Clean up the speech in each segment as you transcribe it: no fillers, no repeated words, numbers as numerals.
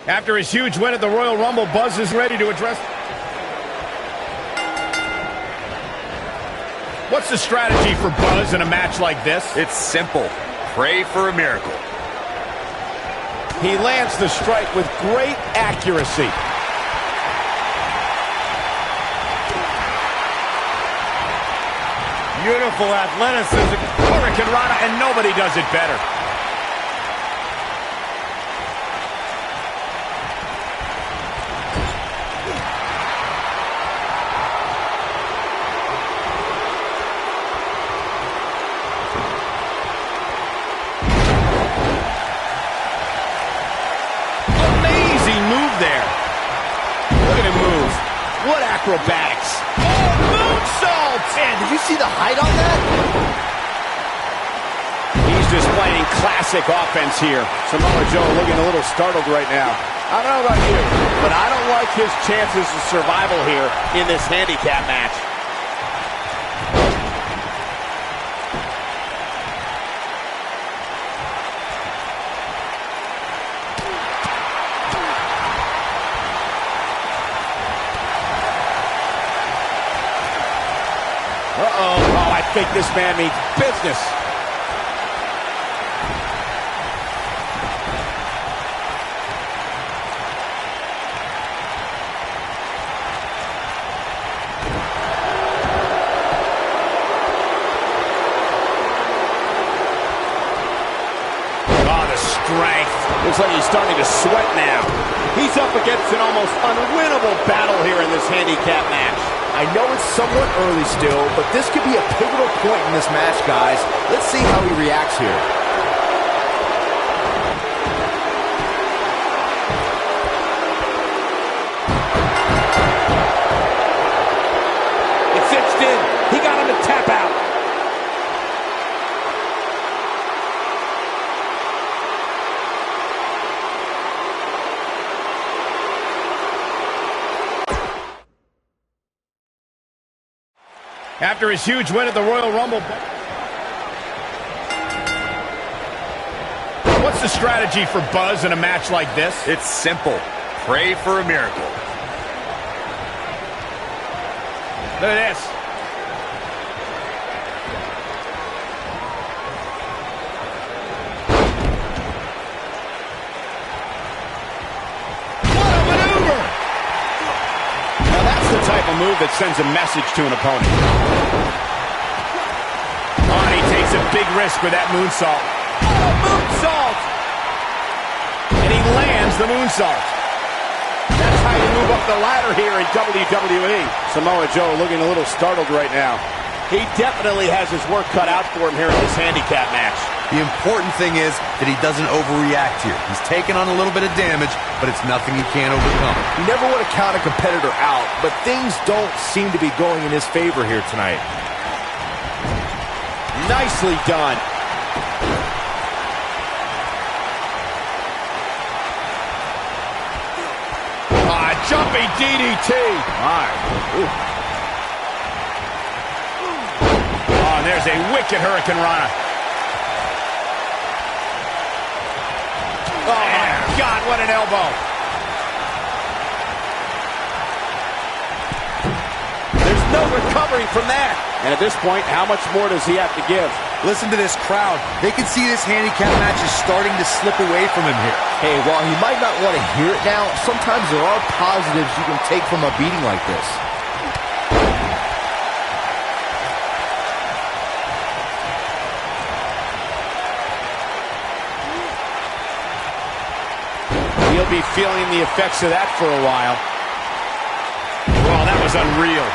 After his huge win at the Royal Rumble, Buzz is ready to address... What's the strategy for Buzz in a match like this? It's simple. Pray for a miracle. He lands the strike with great accuracy. Beautiful athleticism. Hurricane Rana, and nobody does it better. What acrobatics. Oh, moonsault! Man, did you see the height on that? He's displaying classic offense here. Samoa Joe looking a little startled right now. I don't know about you, but I don't like his chances of survival here in this handicap match. Oh, I think this man means business. Oh, the strength. Looks like he's starting to sweat now. He's up against an almost unwinnable battle here in this handicap match. I know it's somewhat early still, but this could be a pivotal point in this match, guys. Let's see how he reacts here. It's cinched in. He got him to tap out. After his huge win at the Royal Rumble. What's the strategy for Buzz in a match like this? It's simple. Pray for a miracle. Look at this. What a maneuver! Now that's the type of move that sends a message to an opponent. Oh, and he takes a big risk with that moonsault. Oh, moonsault! And he lands the moonsault. That's how you move up the ladder here in WWE. Samoa Joe looking a little startled right now. He definitely has his work cut out for him here in this handicap match. The important thing is that he doesn't overreact here. He's taken on a little bit of damage, but it's nothing he can't overcome. You never want to count a competitor out, but things don't seem to be going in his favor here tonight. Nicely done. Jumping DDT. My. Oh, and there's a wicked Hurricane Rana. Oh, my God, what an elbow. There's no recovering from that. And at this point, how much more does he have to give? Listen to this crowd. They can see this handicap match is starting to slip away from him here. Hey, while he might not want to hear it now, sometimes there are positives you can take from a beating like this. He'll be feeling the effects of that for a while. Well, that was unreal.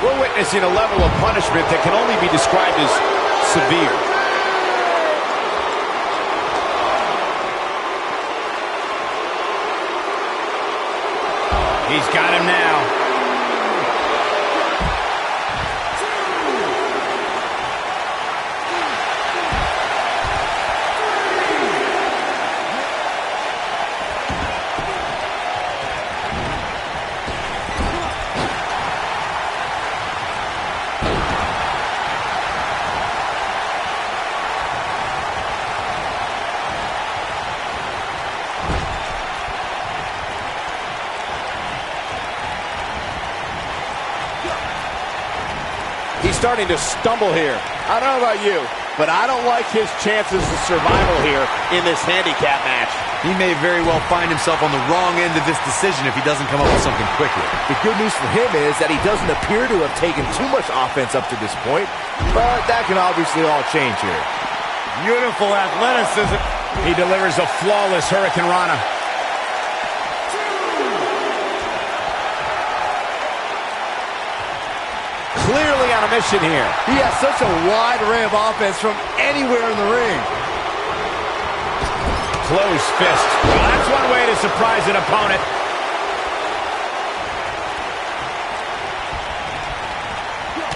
We're witnessing a level of punishment that can only be described as severe. He's got him now. He's starting to stumble here. I don't know about you, but I don't like his chances of survival here in this handicap match. He may very well find himself on the wrong end of this decision if he doesn't come up with something quickly. The good news for him is that he doesn't appear to have taken too much offense up to this point, but that can obviously all change here. Beautiful athleticism. He delivers a flawless Hurricane Rana. Clearly on a mission here. He has such a wide array of offense from anywhere in the ring. Closed fist. Well, that's one way to surprise an opponent.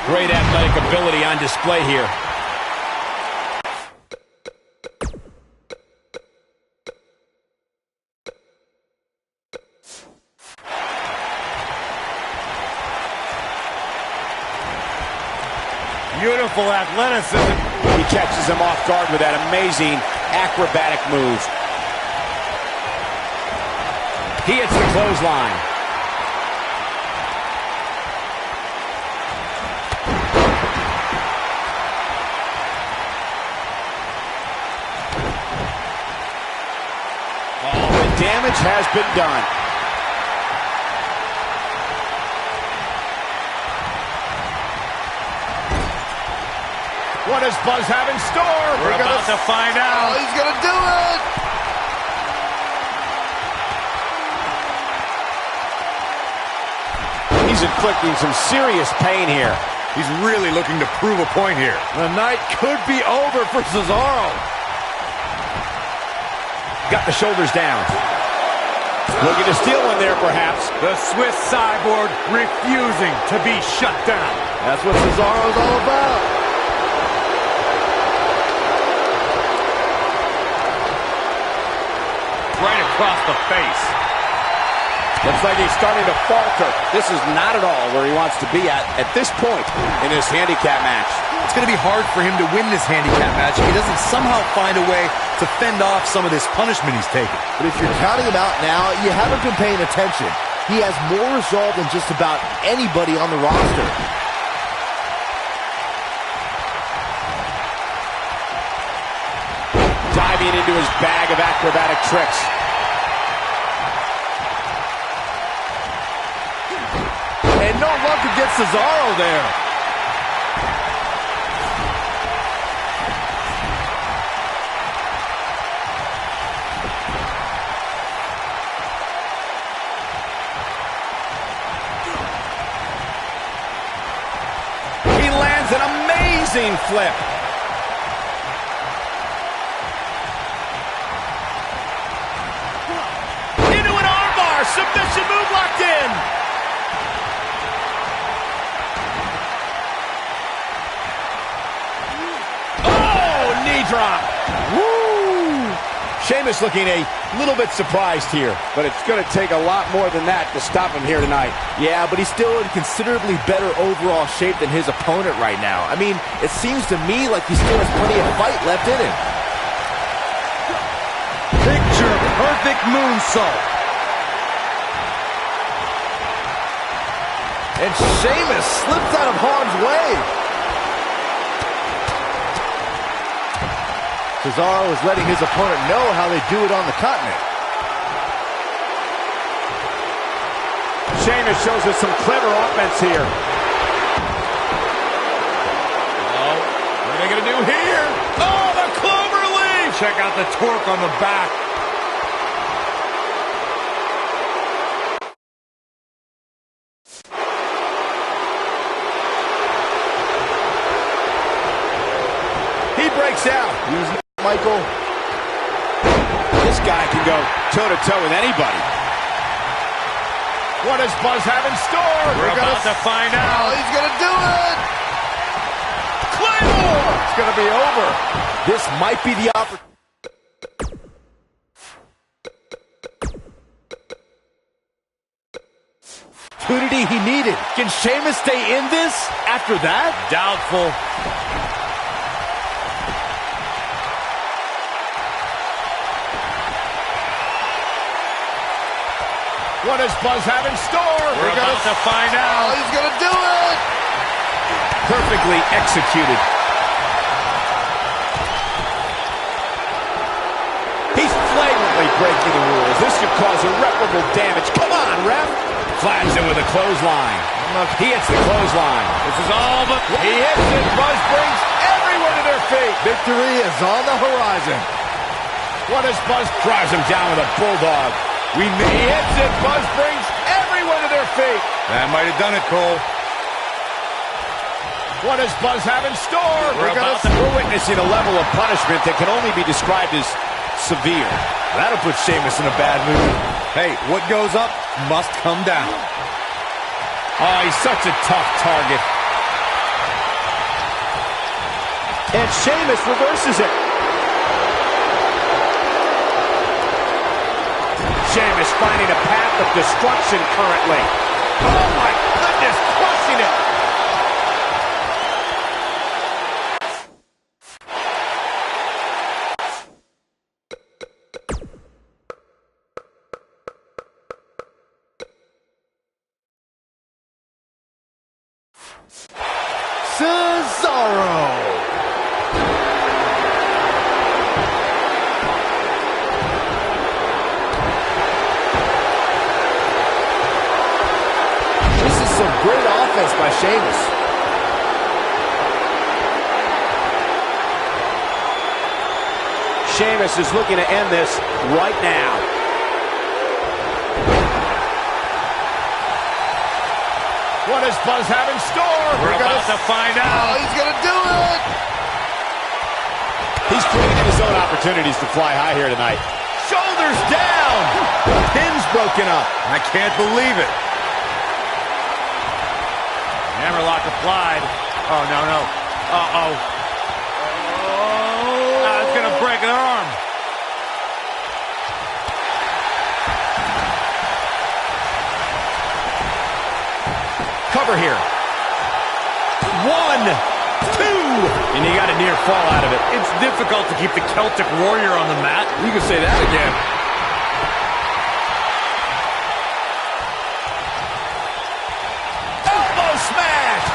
Great athletic ability on display here. Beautiful athleticism. He catches him off guard with that amazing acrobatic move. He hits the clothesline. Oh, the damage has been done. What does Buzz have in store? We're about to find out. Oh, he's going to do it! He's inflicting some serious pain here. He's really looking to prove a point here. The night could be over for Cesaro. Got the shoulders down. Looking to steal one there, perhaps. The Swiss cyborg refusing to be shut down. That's what Cesaro's all about. Right across the face. Looks like he's starting to falter. This is not at all where he wants to be at this point in his handicap match. It's going to be hard for him to win this handicap match if he doesn't somehow find a way to fend off some of this punishment he's taken. But if you're counting him out now, you haven't been paying attention. He has more resolve than just about anybody on the roster. Diving into his bag of acrobatic tricks. And no luck against Cesaro there. He lands an amazing flip. Submission move locked in. Oh, knee drop. Woo! Sheamus looking a little bit surprised here, but it's going to take a lot more than that to stop him here tonight. Yeah, but he's still in considerably better overall shape than his opponent right now. I mean, it seems to me like he still has plenty of fight left in him. Picture perfect moonsault. And Sheamus slips out of harm's way. Cesaro is letting his opponent know how they do it on the continent. Sheamus shows us some clever offense here. Oh, what are they going to do here? Oh, the clover leaf! Check out the torque on the back. Breaks out. He's Michael. This guy can go toe-to-toe with anybody. What does Buzz have in store? We're about to find out. Oh, he's going to do it. Claymore! It's going to be over. This might be the opportunity he needed. Can Sheamus stay in this after that? Doubtful. What does Buzz have in store? We're about to find out. Oh, he's going to do it. Perfectly executed. He's flagrantly breaking the rules. This could cause irreparable damage. Come on, ref. Flags him with a clothesline. He hits the clothesline. This is all but... He hits it. Buzz brings everyone to their feet. Victory is on the horizon. What does Buzz... Drives him down with a bulldog. He hits it. Buzz brings everyone to their feet. That might have done it, Cole. What does Buzz have in store? We're witnessing a level of punishment that can only be described as severe. That'll put Sheamus in a bad mood. Hey, what goes up must come down. Oh, he's such a tough target. And Sheamus reverses it. Sheamus finding a path of destruction currently. Oh my goodness, crushing it. Cesaro. This is some great offense by Sheamus. Sheamus is looking to end this right now. What does Buzz have in store? We're about to find out. Oh, he's going to do it. He's created his own opportunities to fly high here tonight. Shoulders down. The pin's broken up. I can't believe it. Hammerlock applied. Oh, no, no. Uh-oh. Oh. It's going to break their arm. Cover here. 1, 2. And you got a near fall out of it. It's difficult to keep the Celtic Warrior on the mat. You can say that again. Elbow smash.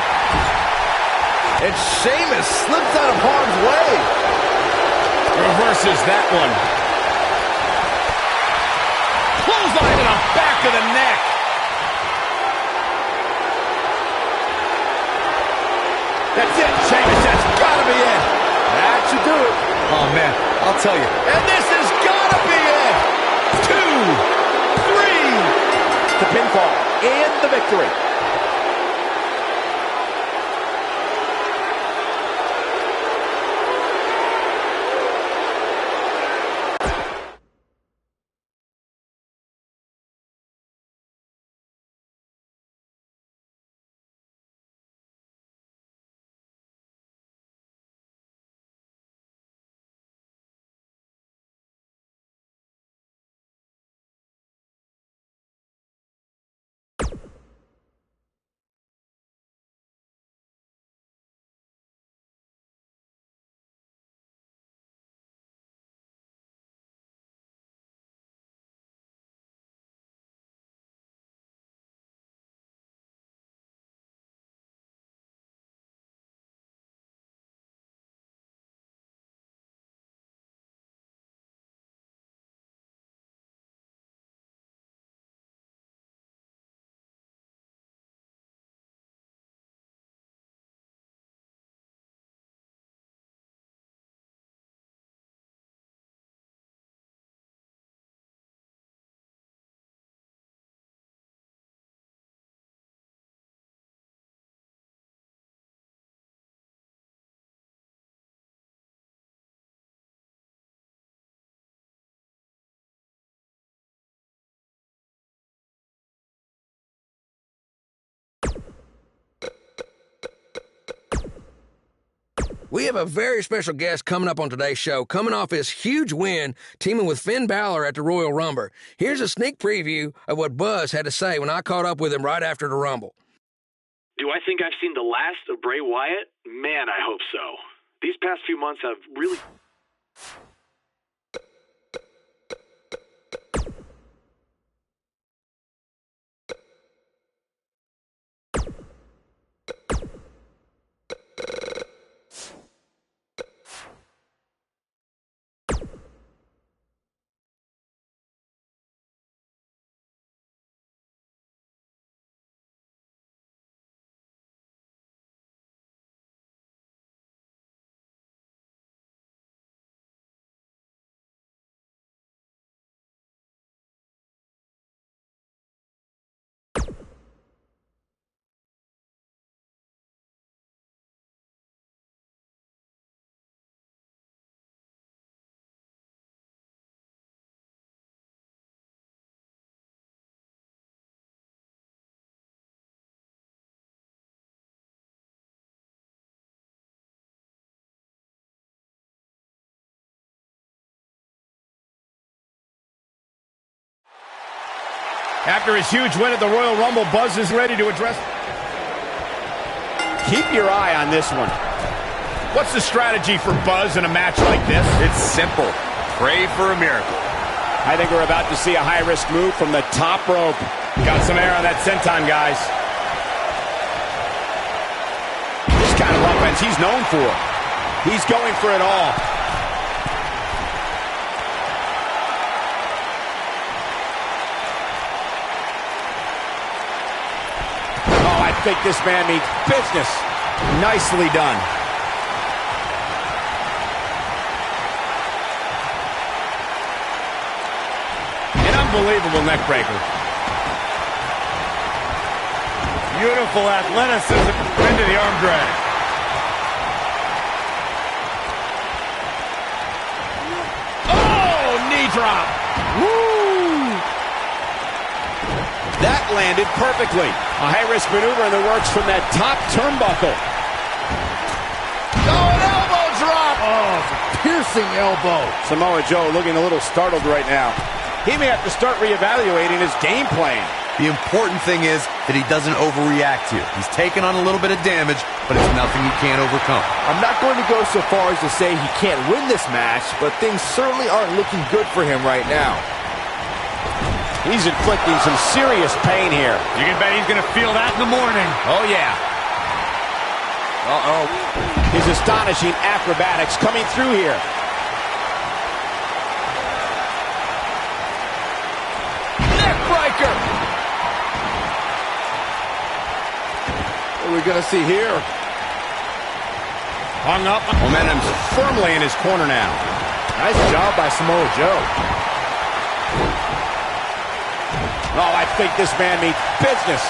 And Sheamus slips out of harm's way. Reverses that one. Clothesline to the back of the neck. That's it, Sheamus. That's got to be it. That should do it. Oh, man, I'll tell you. And this has got to be it. 2, 3. The pinfall and the victory. We have a very special guest coming up on today's show, coming off his huge win, teaming with Finn Balor at the Royal Rumble. Here's a sneak preview of what Buzz had to say when I caught up with him right after the Rumble. Do I think I've seen the last of Bray Wyatt? Man, I hope so. These past few months have really... After his huge win at the Royal Rumble, Buzz is ready to address. Keep your eye on this one. What's the strategy for Buzz in a match like this? It's simple. Pray for a miracle. I think we're about to see a high-risk move from the top rope. Got some air on that senton, guys. This kind of offense he's known for. He's going for it all. Oh, I think this man means business. Nicely done. An unbelievable neck breaker. Beautiful athleticism into the arm drag. Oh, knee drop. Woo! That landed perfectly. A high-risk maneuver in the works from that top turnbuckle. Oh, an elbow drop. Oh, it's a piercing elbow. Samoa Joe looking a little startled right now. He may have to start reevaluating his game plan. The important thing is that he doesn't overreact here. He's taken on a little bit of damage, but it's nothing he can't overcome. I'm not going to go so far as to say he can't win this match, but things certainly aren't looking good for him right now. He's inflicting some serious pain here. You can bet he's going to feel that in the morning. Oh, yeah. Uh-oh. His astonishing acrobatics coming through here. Neckbreaker! What are we going to see here? Hung up. Momentum's firmly in his corner now. Nice job by Samoa Joe. Oh, I think this man means business.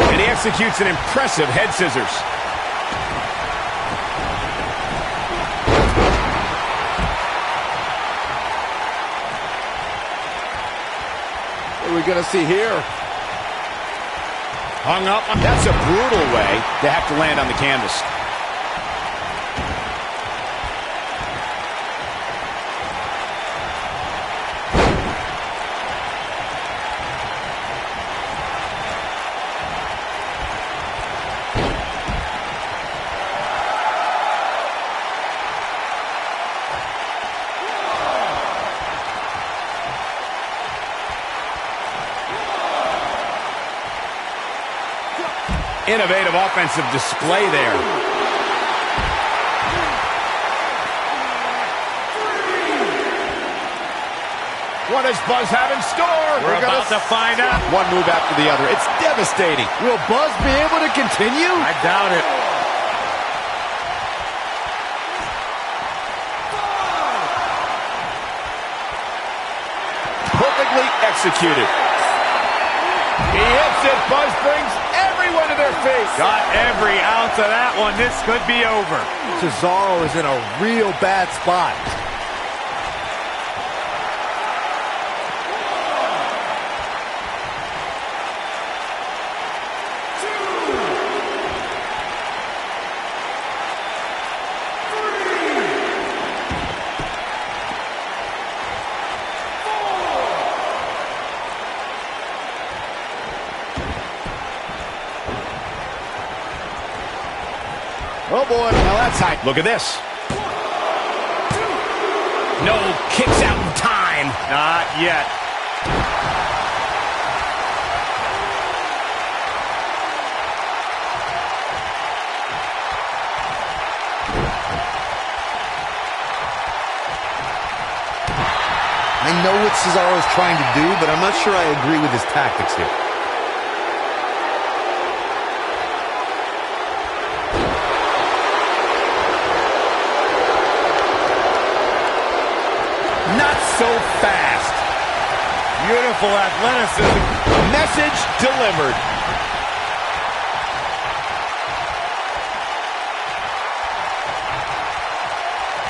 And he executes an impressive head scissors. What are we going to see here? Hung up. That's a brutal way to have to land on the canvas. Innovative offensive display there. What does Buzz have in store? We're about to find out. One move after the other. It's devastating. Will Buzz be able to continue? I doubt it. Perfectly executed. He hits it. Buzz brings everyone to their feet. Got every ounce of that one. This could be over. Cesaro is in a real bad spot. Oh, boy. Now that's hype. Look at this. No kicks out in time. Not yet. I know what Cesaro's trying to do, but I'm not sure I agree with his tactics here. Not so fast. Beautiful athleticism. Message delivered.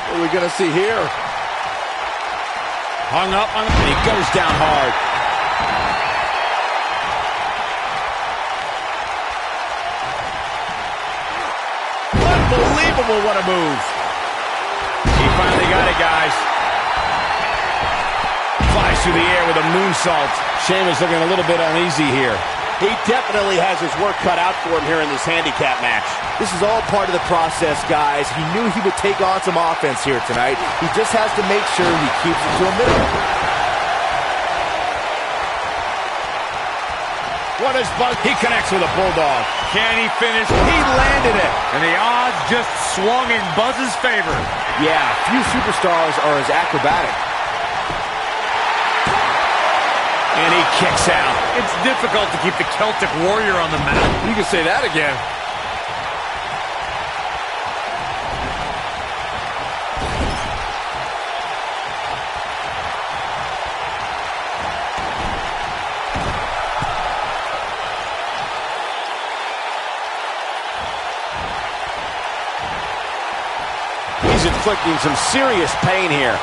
What are we going to see here? Hung up on him, and he goes down hard. Unbelievable, what a move. He finally got it, guys. through the air with a moonsault. Sheamus looking a little bit uneasy here. He definitely has his work cut out for him here in this handicap match. This is all part of the process, guys. He knew he would take on some offense here tonight. He just has to make sure he keeps it to a minimum. What is Buzz? He connects with a bulldog. Can he finish? He landed it. And the odds just swung in Buzz's favor. Yeah, few superstars are as acrobatic. And he kicks out. It's difficult to keep the Celtic Warrior on the mat. You can say that again. He's inflicting some serious pain here.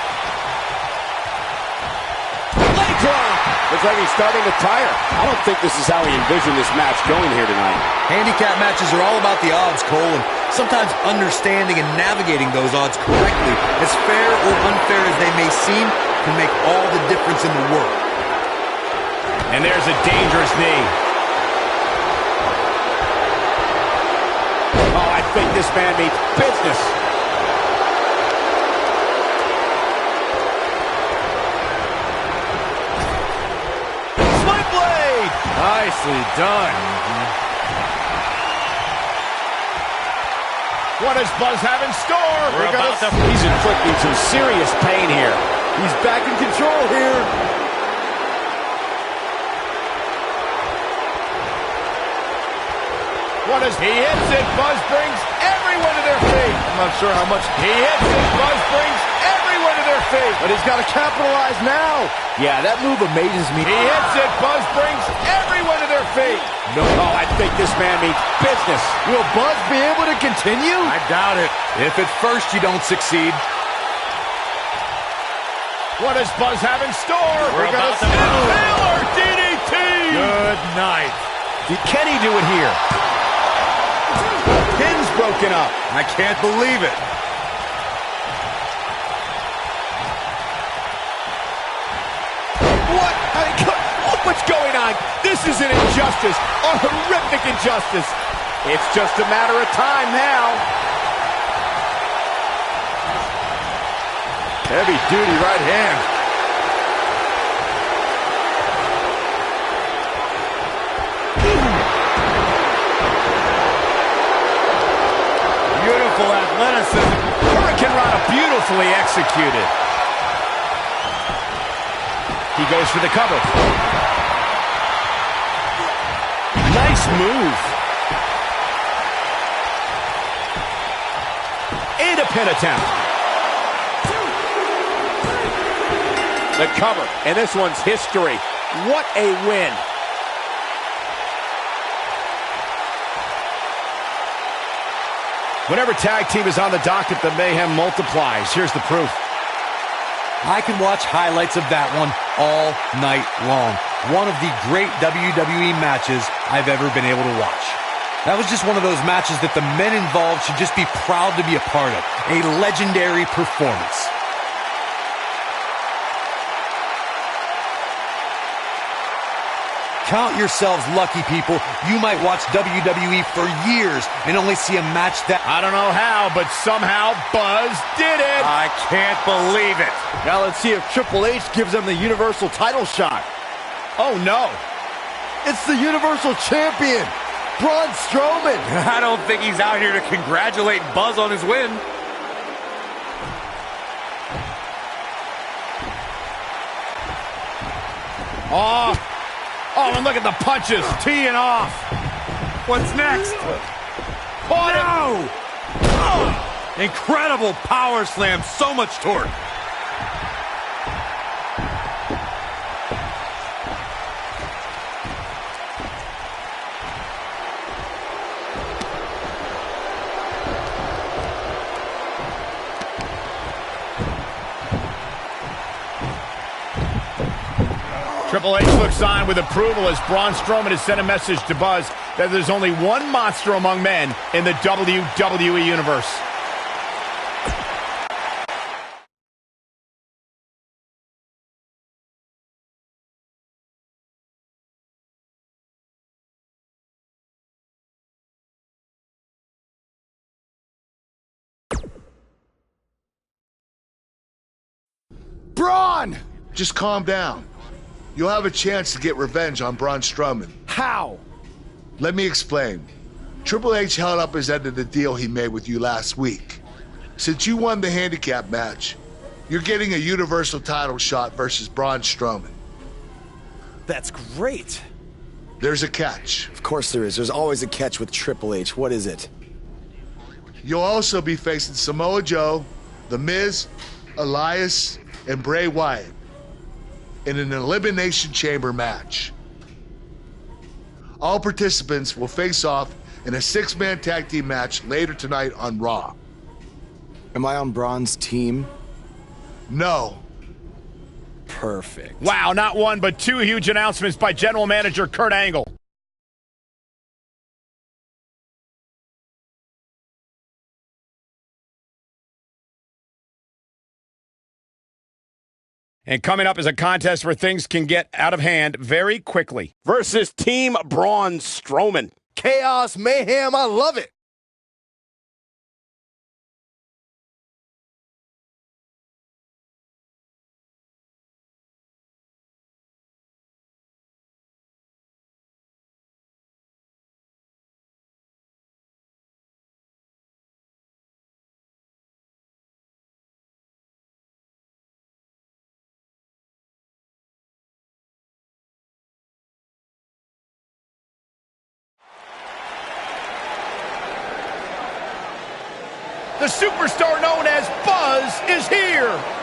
Leg drop! Looks like he's starting to tire. I don't think this is how he envisioned this match going here tonight. Handicap matches are all about the odds, Cole, and sometimes understanding and navigating those odds correctly, as fair or unfair as they may seem, can make all the difference in the world. And there's a dangerous knee. Oh, I think this man means business. Nicely done. What does Buzz have in store? He's inflicting some serious pain here. He's back in control here. He hits it. Buzz brings everyone to their feet. I'm not sure how much. He hits it. Buzz brings everyone to their feet. But he's got to capitalize now. Yeah, that move amazes me. He hits it. Buzz brings everyone to their feet. No. Oh, I think this man means business. Will Buzz be able to continue? I doubt it. If at first you don't succeed, what does Buzz have in store? We're about to Taylor DDT. Good night. Can he do it here? Pin's broken up. I can't believe it. What? Look what's going on. This is an injustice, a horrific injustice. It's just a matter of time now. Heavy duty right hand. Beautiful athleticism. Hurricane Rana beautifully executed. He goes for the cover. Nice move. And a pin attempt. The cover, and this one's history. What a win. Whenever tag team is on the docket, the mayhem multiplies. Here's the proof. I can watch highlights of that one all night long. One of the great WWE matches I've ever been able to watch. That was just one of those matches that the men involved should just be proud to be a part of. A legendary performance. Count yourselves lucky, people. You might watch WWE for years and only see a match that... I don't know how, but somehow Buzz did it. I can't believe it. Now let's see if Triple H gives him the Universal title shot. Oh, no. It's the Universal Champion, Braun Strowman. I don't think he's out here to congratulate Buzz on his win. Oh, and look at the punches. Teeing off. What's next? Caught No! Incredible power slam. So much torque. Triple H looks on with approval as Braun Strowman has sent a message to Buzz that there's only one monster among men in the WWE Universe. Braun! Just calm down. You'll have a chance to get revenge on Braun Strowman. How? Let me explain. Triple H held up his end of the deal he made with you last week. Since you won the handicap match, you're getting a Universal title shot versus Braun Strowman. That's great. There's a catch. Of course there is. There's always a catch with Triple H. What is it? You'll also be facing Samoa Joe, The Miz, Elias, and Bray Wyatt in an Elimination Chamber match. All participants will face off in a 6-man tag team match later tonight on Raw. Am I on Braun's team? No. Perfect. Wow, not one, but two huge announcements by General Manager Kurt Angle. And coming up is a contest where things can get out of hand very quickly. Versus Team Braun Strowman. Chaos, mayhem, I love it. The superstar known as Buzz is here.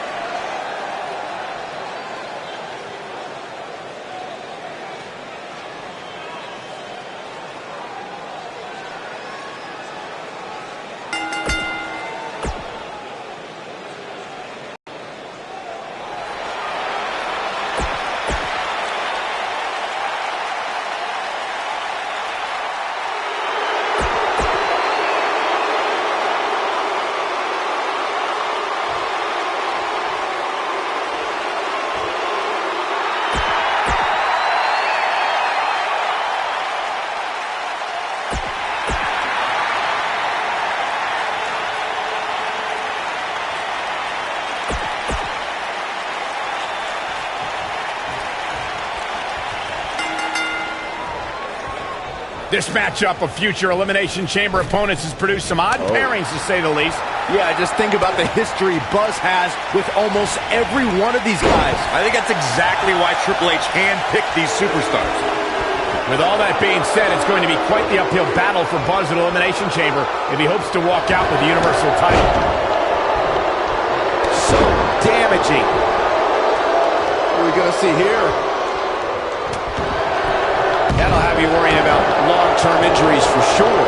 This matchup of future Elimination Chamber opponents has produced some odd pairings, to say the least. Yeah, just think about the history Buzz has with almost every one of these guys. I think that's exactly why Triple H handpicked these superstars. With all that being said, it's going to be quite the uphill battle for Buzz at Elimination Chamber if he hopes to walk out with the Universal title. So damaging. What are we going to see here? That'll have you worrying about Long-term injuries for sure.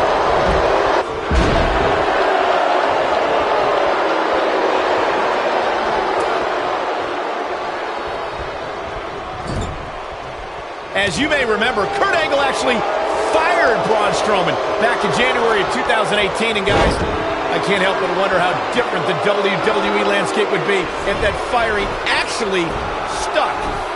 As you may remember, Kurt Angle actually fired Braun Strowman back in January of 2018. And guys, I can't help but wonder how different the WWE landscape would be if that firing actually stuck.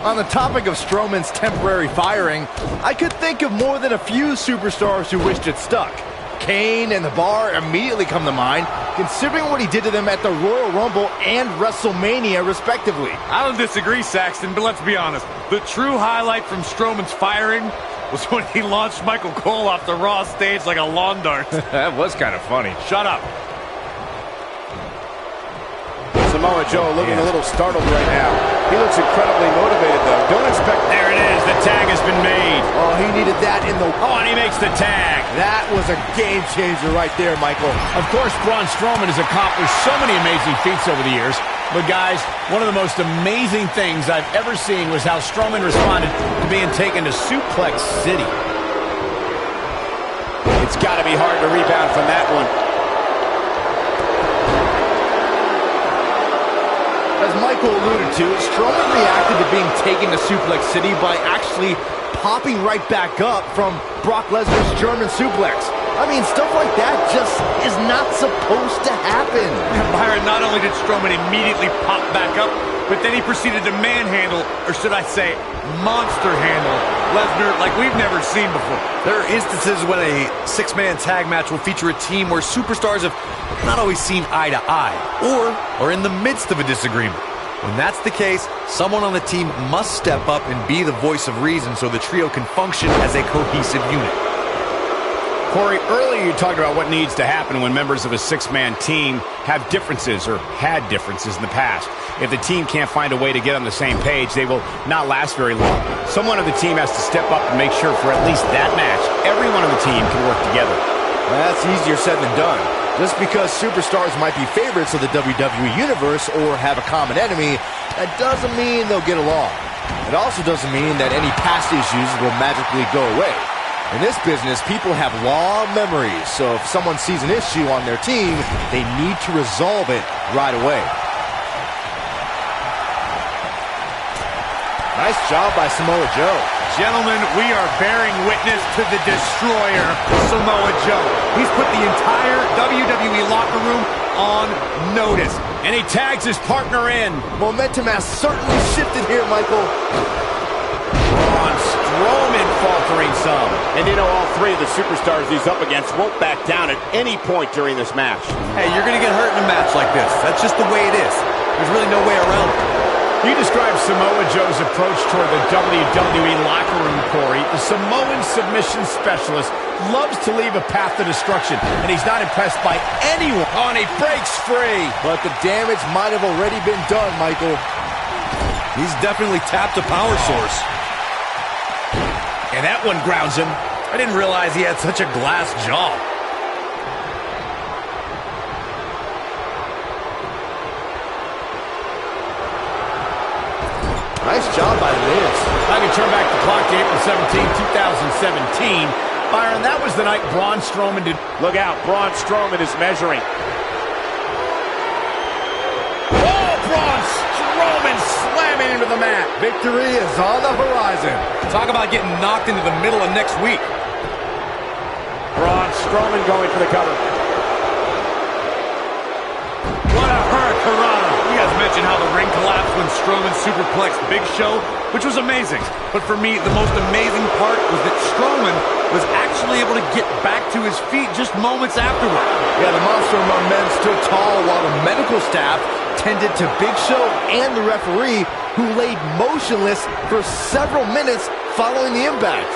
On the topic of Strowman's temporary firing, I could think of more than a few superstars who wished it stuck. Kane and The Bar immediately come to mind, considering what he did to them at the Royal Rumble and WrestleMania, respectively. I don't disagree, Saxton, but let's be honest. The true highlight from Strowman's firing was when he launched Michael Cole off the Raw stage like a lawn dart. That was kind of funny. Shut up. Samoa Joe looking a little startled right now. He looks incredibly motivated, though. Don't expect... There it is. The tag has been made. Oh, he needed that in the... Oh, and he makes the tag. That was a game changer right there, Michael. Of course, Braun Strowman has accomplished so many amazing feats over the years. But guys, one of the most amazing things I've ever seen was how Strowman responded to being taken to Suplex City. It's got to be hard to rebound from that one. As Michael alluded to, Strowman reacted to being taken to Suplex City by actually popping right back up from Brock Lesnar's German suplex. I mean, stuff like that just is not supposed to happen. Byron, not only did Strowman immediately pop back up, but then he proceeded to manhandle, or should I say, monster handle, Lesnar like we've never seen before. There are instances when a six-man tag match will feature a team where superstars have not always seen eye to eye, or are in the midst of a disagreement. When that's the case, someone on the team must step up and be the voice of reason so the trio can function as a cohesive unit. Corey, earlier you talked about what needs to happen when members of a six-man team have differences or had differences in the past. If the team can't find a way to get on the same page, they will not last very long. Someone on the team has to step up and make sure for at least that match, everyone on the team can work together. That's easier said than done. Just because superstars might be favorites of the WWE Universe or have a common enemy, that doesn't mean they'll get along. It also doesn't mean that any past issues will magically go away. In this business, people have long memories, so if someone sees an issue on their team, they need to resolve it right away. Nice job by Samoa Joe. Gentlemen, we are bearing witness to the destroyer, Samoa Joe. He's put the entire WWE locker room on notice. And he tags his partner in. Momentum has certainly shifted here, Michael. Braun Strowman faltering some. And you know, all three of the superstars he's up against won't back down at any point during this match. Hey, you're going to get hurt in a match like this. That's just the way it is. There's really no way around it. You described Samoa Joe's approach toward the WWE locker room, Corey. The Samoan submission specialist loves to leave a path to destruction, and he's not impressed by anyone. Oh, and he breaks free. But the damage might have already been done, Michael. He's definitely tapped a power source. And that one grounds him. I didn't realize he had such a glass jaw. Nice job by The Miz. I can turn back the clock to April 17, 2017. Byron, that was the night Braun Strowman did. Look out, Braun Strowman is measuring. Oh, Braun Strowman slamming into the mat. Victory is on the horizon. Talk about getting knocked into the middle of next week. Braun Strowman going for the cover. What a hurricanrana. You guys mentioned how the ring collapsed when Strowman superplexed Big Show, which was amazing. But for me, the most amazing part was that Strowman was actually able to get back to his feet just moments afterward. Yeah, the Monster Among Men stood tall while the medical staff tended to Big Show and the referee, who laid motionless for several minutes following the impact.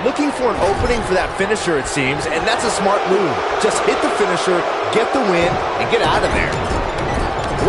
Looking for an opening for that finisher, it seems, and that's a smart move. Just hit the finisher, get the win, and get out of there.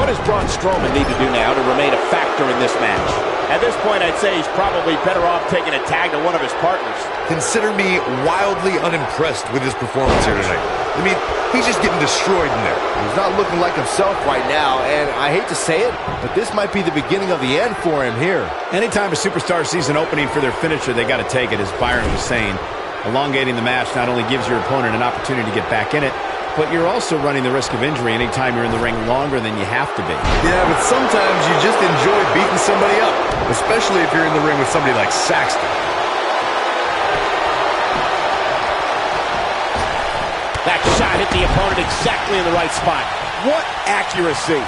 What does Braun Strowman need to do now to remain a factor in this match? At this point, I'd say he's probably better off taking a tag to one of his partners. Consider me wildly unimpressed with his performance here tonight. I mean, he's just getting destroyed in there. He's not looking like himself right now, and I hate to say it, but this might be the beginning of the end for him here. Anytime a superstar sees an opening for their finisher, they got to take it, as Byron was saying. Elongating the match not only gives your opponent an opportunity to get back in it, but you're also running the risk of injury anytime you're in the ring longer than you have to be. Yeah, but sometimes you just enjoy beating somebody up, especially if you're in the ring with somebody like Saxton. That shot hit the opponent exactly in the right spot. What accuracy.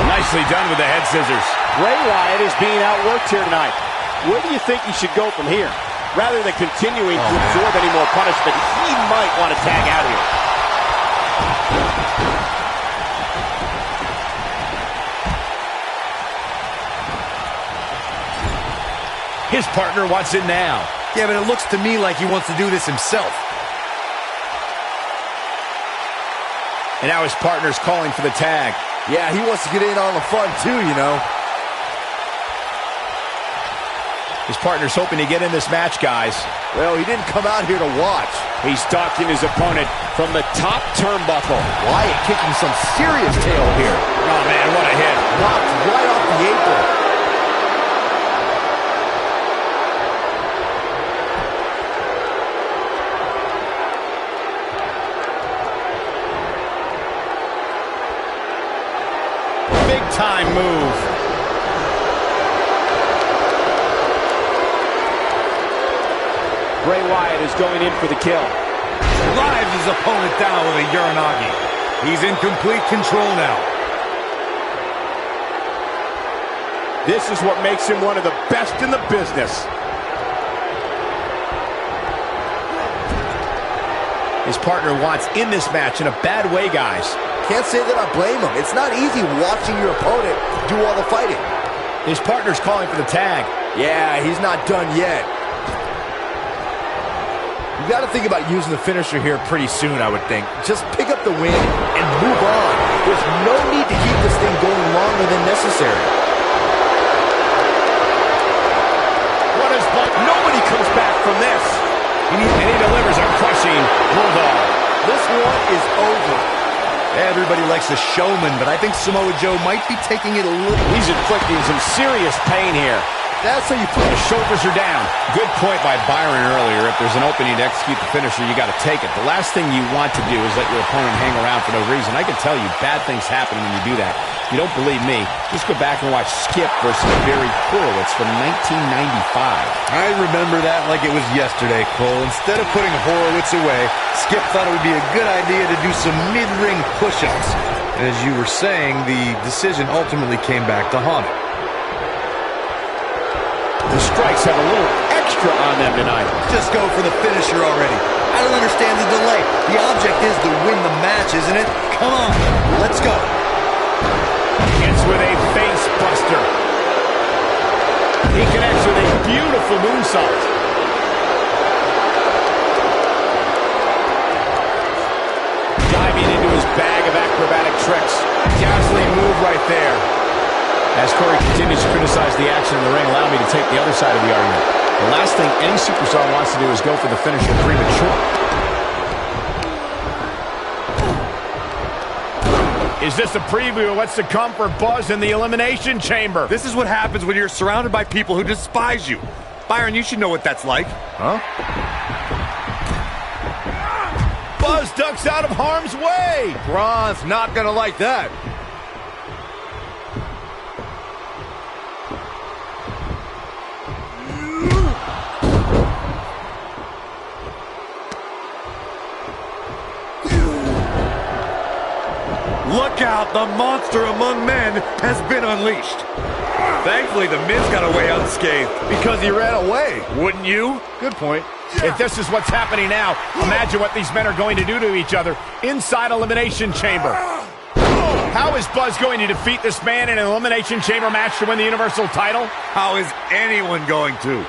Nicely done with the head scissors. Bray Wyatt is being outworked here tonight. Where do you think he should go from here? Rather than continuing to absorb any more punishment, he might want to tag out here. His partner wants it now. Yeah, but it looks to me like he wants to do this himself. And now his partner's calling for the tag. Yeah, he wants to get in on the fun too, you know. His partner's hoping to get in this match, guys. Well, he didn't come out here to watch. He's stalking his opponent from the top turnbuckle. Wyatt kicking some serious tail here. Oh, man, what a hit. Knocked right off the apron. Big-time move. Bray Wyatt is going in for the kill. Drives his opponent down with a Uranagi. He's in complete control now. This is what makes him one of the best in the business. His partner wants in this match in a bad way, guys. Can't say that I blame him. It's not easy watching your opponent do all the fighting. His partner's calling for the tag. Yeah, he's not done yet. You got to think about using the finisher here pretty soon, I would think. Just pick up the win and move on. There's no need to keep this thing going longer than necessary. What is Buck? Nobody comes back from this. And he delivers a crushing bulldog. This one is over. Everybody likes a showman, but I think Samoa Joe might be taking it a little... He's inflicting some serious pain here. That's how you put The shoulders are down. Good point by Byron earlier. If there's an opening to execute the finisher, you got to take it. The last thing you want to do is let your opponent hang around for no reason. I can tell you bad things happen when you do that. If you don't believe me, just go back and watch Skip versus Barry Horowitz from 1995. I remember that like it was yesterday, Cole. Instead of putting Horowitz away, Skip thought it would be a good idea to do some mid-ring push-ups. And as you were saying, the decision ultimately came back to haunt him. The strikes have a little extra on them tonight. Just go for the finisher already. I don't understand the delay. The object is to win the match, isn't it? Come on, let's go. Hits with a face buster. He connects with a beautiful moonsault. Diving into his bag of acrobatic tricks. Dazzling move right there. As Corey continues to criticize the action in the ring, allow me to take the other side of the argument. The last thing any superstar wants to do is go for the finisher premature. Is this a preview of what's to come for Buzz in the Elimination Chamber? This is what happens when you're surrounded by people who despise you. Byron, you should know what that's like. Huh? Buzz ducks out of harm's way. Braun's not going to like that. Look out, the monster among men has been unleashed. Thankfully, the Miz got away unscathed. Because he ran away. Wouldn't you? Good point. If this is what's happening now, imagine what these men are going to do to each other inside Elimination Chamber. How is Buzz going to defeat this man in an Elimination Chamber match to win the Universal title? How is anyone going to?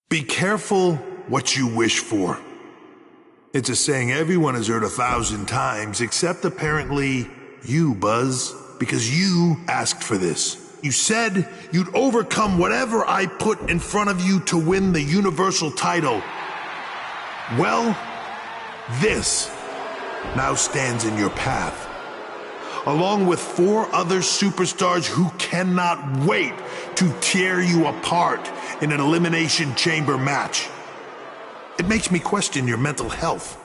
Be careful what you wish for. It's a saying everyone has heard 1,000 times, except apparently you, Buzz, because you asked for this. You said you'd overcome whatever I put in front of you to win the Universal title. Well, this now stands in your path, along with 4 other superstars who cannot wait to tear you apart in an Elimination Chamber match. It makes me question your mental health.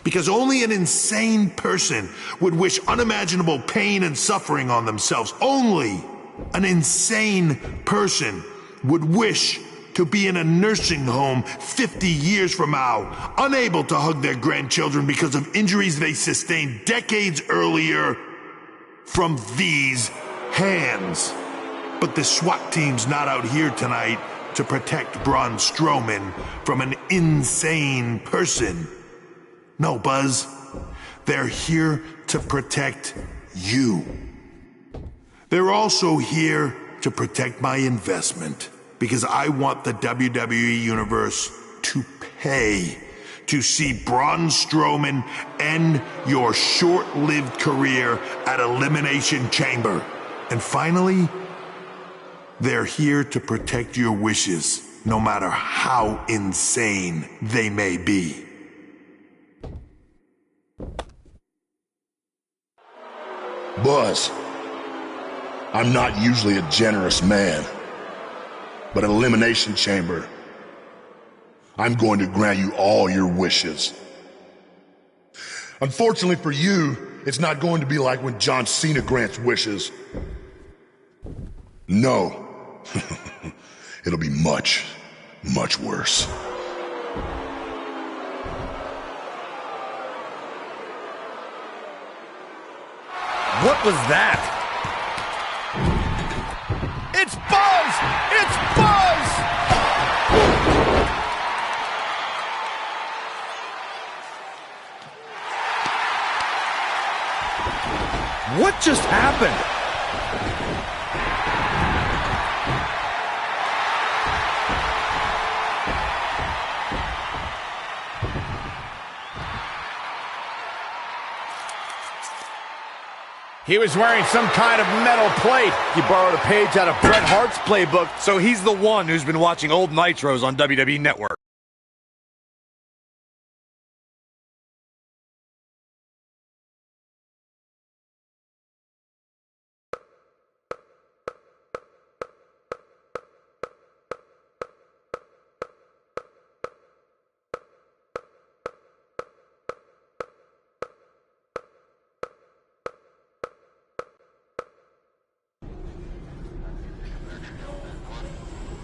Because only an insane person would wish unimaginable pain and suffering on themselves. Only an insane person would wish to be in a nursing home 50 years from now, unable to hug their grandchildren because of injuries they sustained decades earlier from these hands. But the SWAT team's not out here tonight to protect Braun Strowman from an insane person. No, Buzz. They're here to protect you. They're also here to protect my investment, because I want the WWE Universe to pay to see Braun Strowman end your short-lived career at Elimination Chamber. And finally, they're here to protect your wishes, no matter how insane they may be. Buzz, I'm not usually a generous man, but at Elimination Chamber, I'm going to grant you all your wishes. Unfortunately for you, it's not going to be like when John Cena grants wishes. No. It'll be much, much worse. What was that? It's Buzz! It's Buzz! What just happened? He was wearing some kind of metal plate. He borrowed a page out of Bret Hart's playbook. So he's the one who's been watching old Nitros on WWE Network.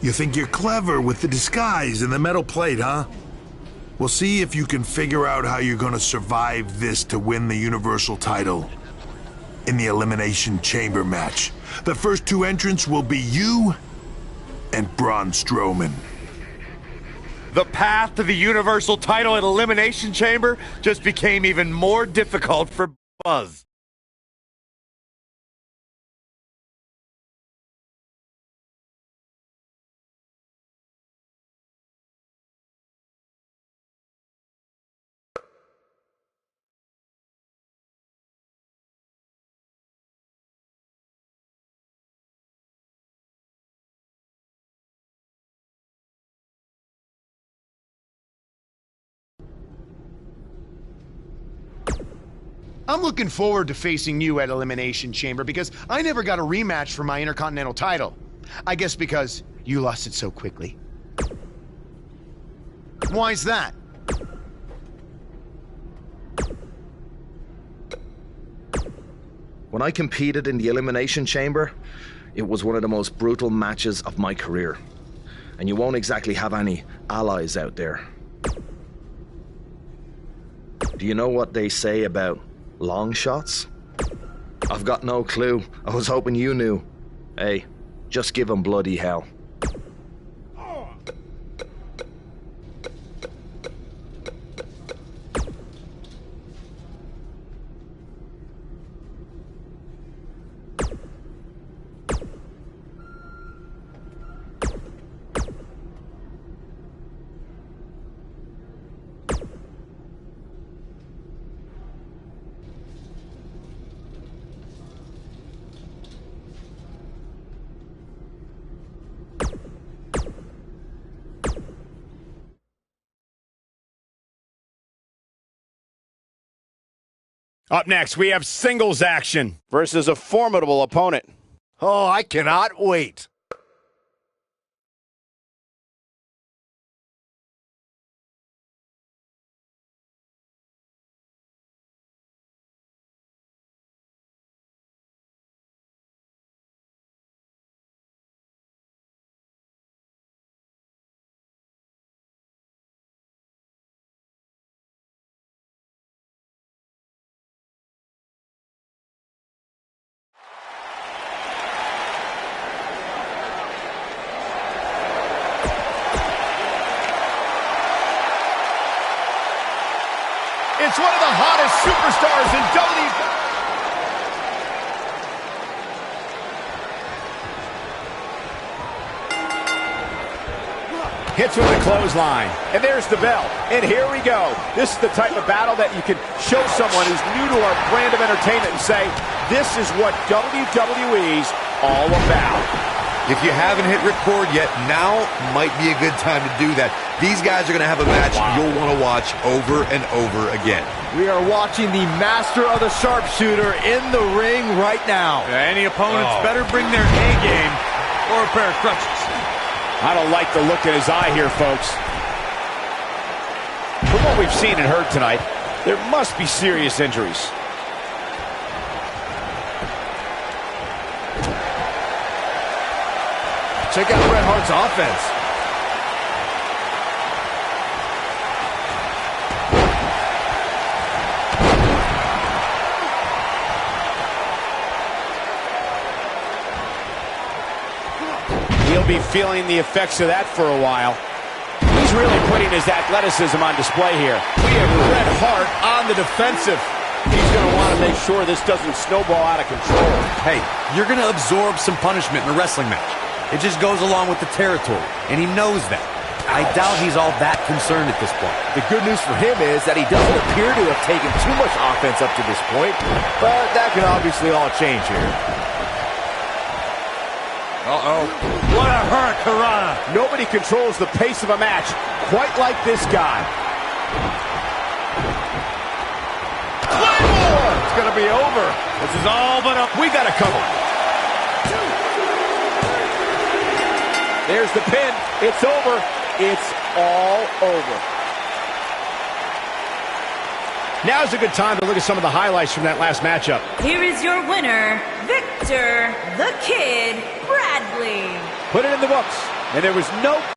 You think you're clever with the disguise and the metal plate, huh? We'll see if you can figure out how you're gonna survive this to win the Universal title in the Elimination Chamber match. The first two entrants will be you and Braun Strowman. The path to the Universal title at Elimination Chamber just became even more difficult for Buzz. I'm looking forward to facing you at Elimination Chamber because I never got a rematch for my Intercontinental title. I guess because you lost it so quickly. Why's that? When I competed in the Elimination Chamber, it was one of the most brutal matches of my career. And you won't exactly have any allies out there. Do you know what they say about long shots? I've got no clue. I was hoping you knew. Hey, just give them bloody hell. Up next, we have singles action versus a formidable opponent. Oh, I cannot wait. It's one of the hottest superstars in WWE. Hits with a clothesline. And there's the bell. And here we go. This is the type of battle that you can show someone who's new to our brand of entertainment and say, this is what WWE's all about. If you haven't hit record yet, now might be a good time to do that. These guys are going to have a match you'll want to watch over and over again. We are watching the master of the sharpshooter in the ring right now. Any opponents better bring their A game or a pair of crutches. I don't like the look in his eye here, folks. From what we've seen and heard tonight, there must be serious injuries. Check out Bret Hart's offense. He'll be feeling the effects of that for a while. He's really putting his athleticism on display here. We have Bret Hart on the defensive. He's going to want to make sure this doesn't snowball out of control. Hey, you're going to absorb some punishment in a wrestling match. It just goes along with the territory, and he knows that. I doubt he's all that concerned at this point. The good news for him is that he doesn't appear to have taken too much offense up to this point, but that can obviously all change here. Uh-oh. What a hurricanrana. Nobody controls the pace of a match quite like this guy. Claymore! It's going to be over. This is all but up. We got to cover. There's the pin. It's over. It's all over. Now's a good time to look at some of the highlights from that last matchup. Here is your winner, Victor the Kid Bradley. Put it in the books. And there was no question.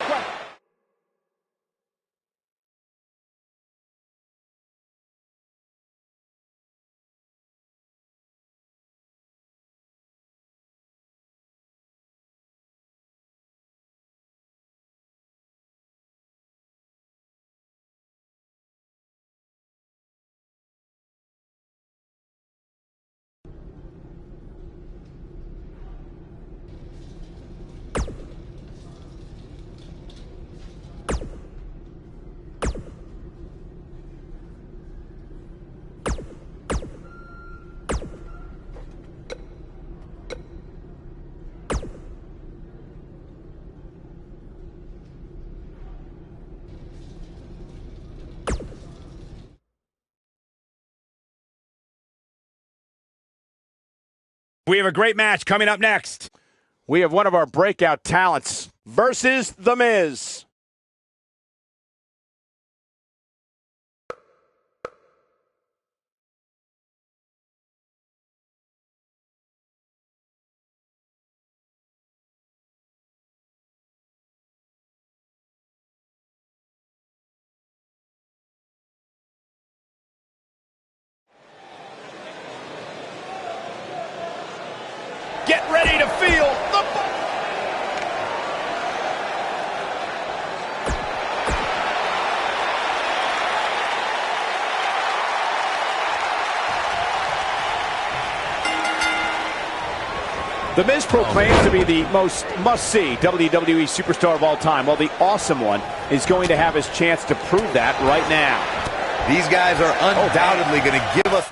We have a great match coming up next. We have one of our breakout talents versus The Miz. Get ready to feel the... The Miz proclaims to be the most must-see WWE superstar of all time. Well, the Awesome One is going to have his chance to prove that right now. These guys are undoubtedly going to give us...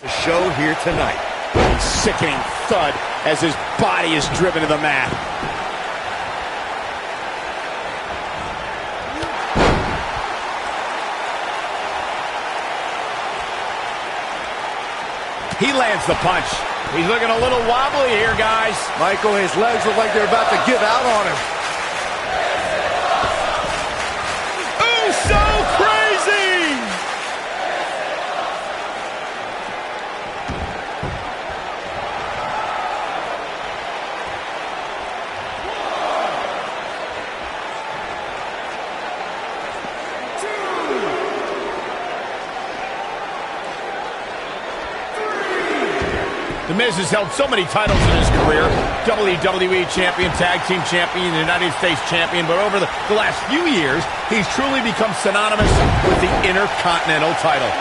the show here tonight. A sickening thud as his body is driven to the mat. He lands the punch. He's looking a little wobbly here, guys. Michael, his legs look like they're about to give out on him. Oh, so crazy! The Miz has held so many titles in his career. WWE Champion, Tag Team Champion, United States Champion. But over the last few years, he's truly become synonymous with the Intercontinental title.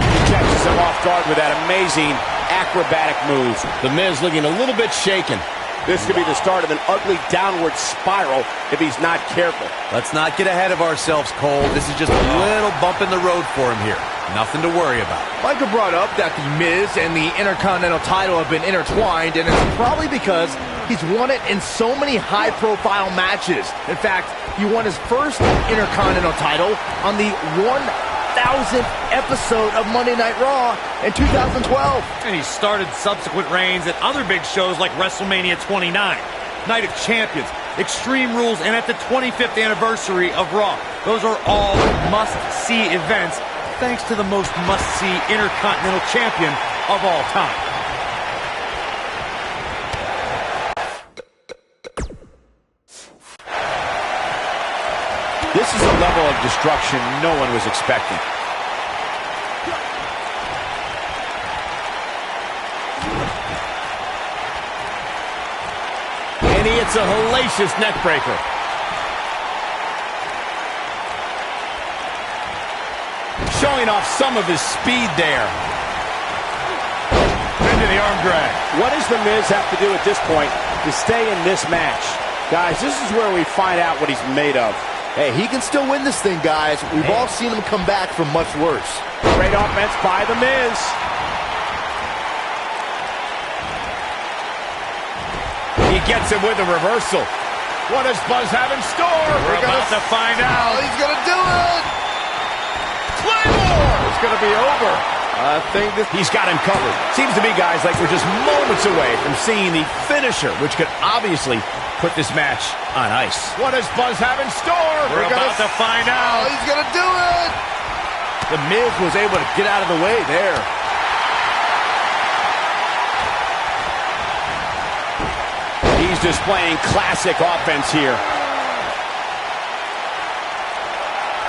He catches him off guard with that amazing acrobatic move. The Miz looking a little bit shaken. This could be the start of an ugly downward spiral if he's not careful. Let's not get ahead of ourselves, Cole. This is just a little bump in the road for him here. Nothing to worry about. Michael brought up that the Miz and the Intercontinental title have been intertwined, and it's probably because he's won it in so many high-profile matches. In fact, he won his first Intercontinental title on the 1000th episode of Monday Night Raw in 2012. And he started subsequent reigns at other big shows like WrestleMania 29, Night of Champions, Extreme Rules, and at the 25th anniversary of Raw. Those are all must-see events, thanks to the most must-see Intercontinental Champion of all time. This is a level of destruction no one was expecting. And he hits a hellacious neckbreaker. Showing off some of his speed there. Into the arm drag. What does The Miz have to do at this point to stay in this match? Guys, this is where we find out what he's made of. Hey, he can still win this thing, guys. We've all seen him come back from much worse. Great offense by The Miz. He gets him with a reversal. What does Buzz have in store? We're about to find out. Oh, he's going to do it. Claymore! It's going to be over. I think this... He's got him covered. Seems to me, guys, like we're just moments away from seeing the finisher, which could obviously put this match on ice. What does Buzz have in store? We're about to find out. Oh, he's going to do it. The Miz was able to get out of the way there. He's displaying classic offense here.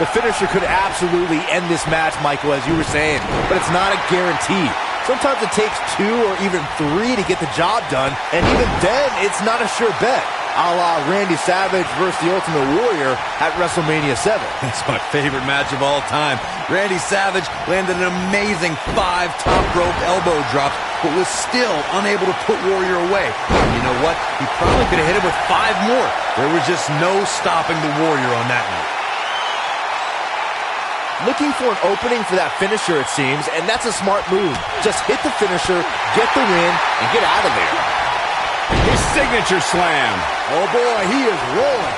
The finisher could absolutely end this match, Michael, as you were saying, but it's not a guarantee. Sometimes it takes 2 or even 3 to get the job done, and even then, it's not a sure bet, a la Randy Savage versus the Ultimate Warrior at WrestleMania 7. That's my favorite match of all time. Randy Savage landed an amazing 5 top rope elbow drops, but was still unable to put Warrior away. And you know what? He probably could have hit him with 5 more. There was just no stopping the Warrior on that night. Looking for an opening for that finisher, it seems, and that's a smart move. Just hit the finisher, get the win, and get out of there. His signature slam. Oh boy, he is rolling.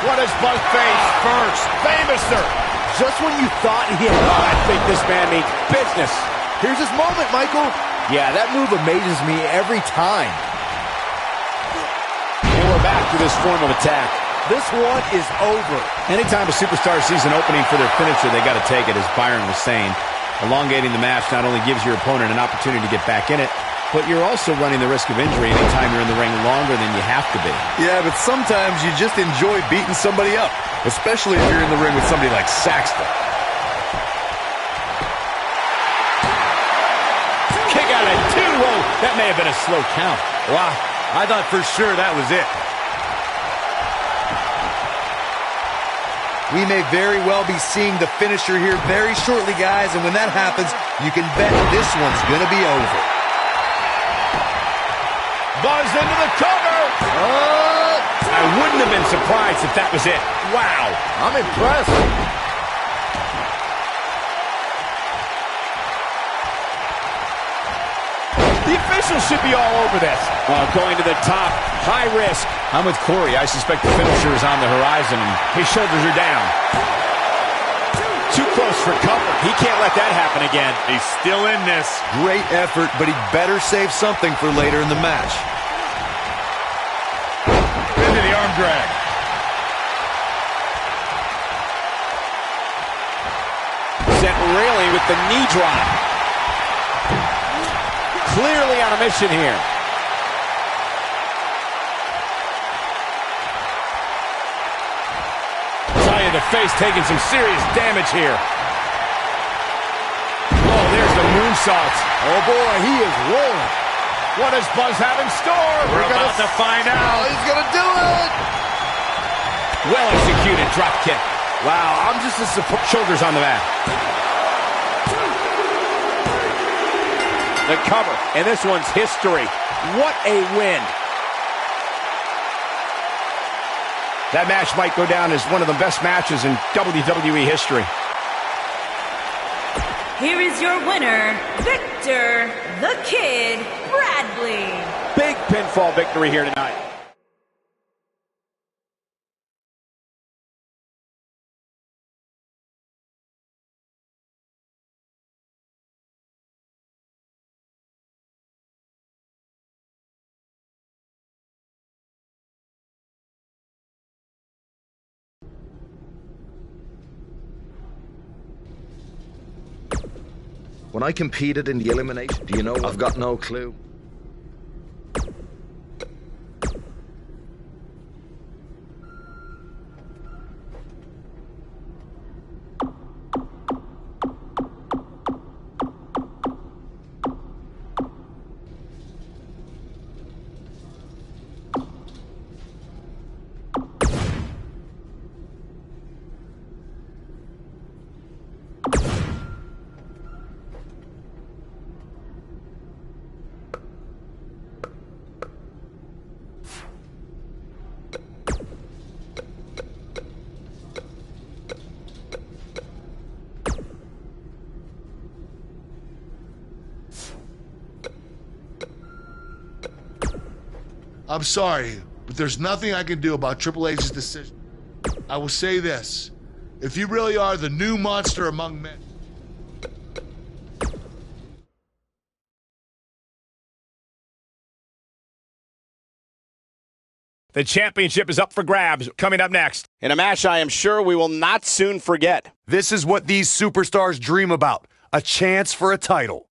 What does Buzz face first? Famouser. Just when you thought he had... I think this man means business. Here's his moment, Michael. Yeah, that move amazes me every time. And we're back to this form of attack. This one is over. Anytime a superstar sees an opening for their finisher, they got to take it, as Byron was saying. Elongating the match not only gives your opponent an opportunity to get back in it, but you're also running the risk of injury anytime you're in the ring longer than you have to be. Yeah, but sometimes you just enjoy beating somebody up, especially if you're in the ring with somebody like Saxton. Kick out at 2. Whoa, that may have been a slow count. Wow, I thought for sure that was it. We may very well be seeing the finisher here very shortly, guys, and when that happens, you can bet this one's going to be over. Buzz into the cover! I wouldn't have been surprised if that was it. Wow, I'm impressed. The officials should be all over this. Going to the top, high risk. I'm with Corey. I suspect the finisher is on the horizon, and his shoulders are down. Too close for comfort. He can't let that happen again. He's still in this. Great effort, but he better save something for later in the match. Into the arm drag. Sent railing with the knee drop. Clearly on a mission here. The face taking some serious damage here. Oh, there's the moonsault. Oh boy, he is rolling. What does Buzz have in store? We're about to find out. Oh, he's going to do it. Well-executed drop kick. Wow, I'm just a support. Shoulders on the mat. The cover, and this one's history. What a win. That match might go down as one of the best matches in WWE history. Here is your winner, Victor the Kid Bradley. Big pinfall victory here tonight. When I competed in the elimination, do you know what? I've got no clue. I'm sorry, but there's nothing I can do about Triple H's decision. I will say this. If you really are the new monster among men, The championship is up for grabs. Coming up next, in a match I am sure we will not soon forget. This is what these superstars dream about, a chance for a title.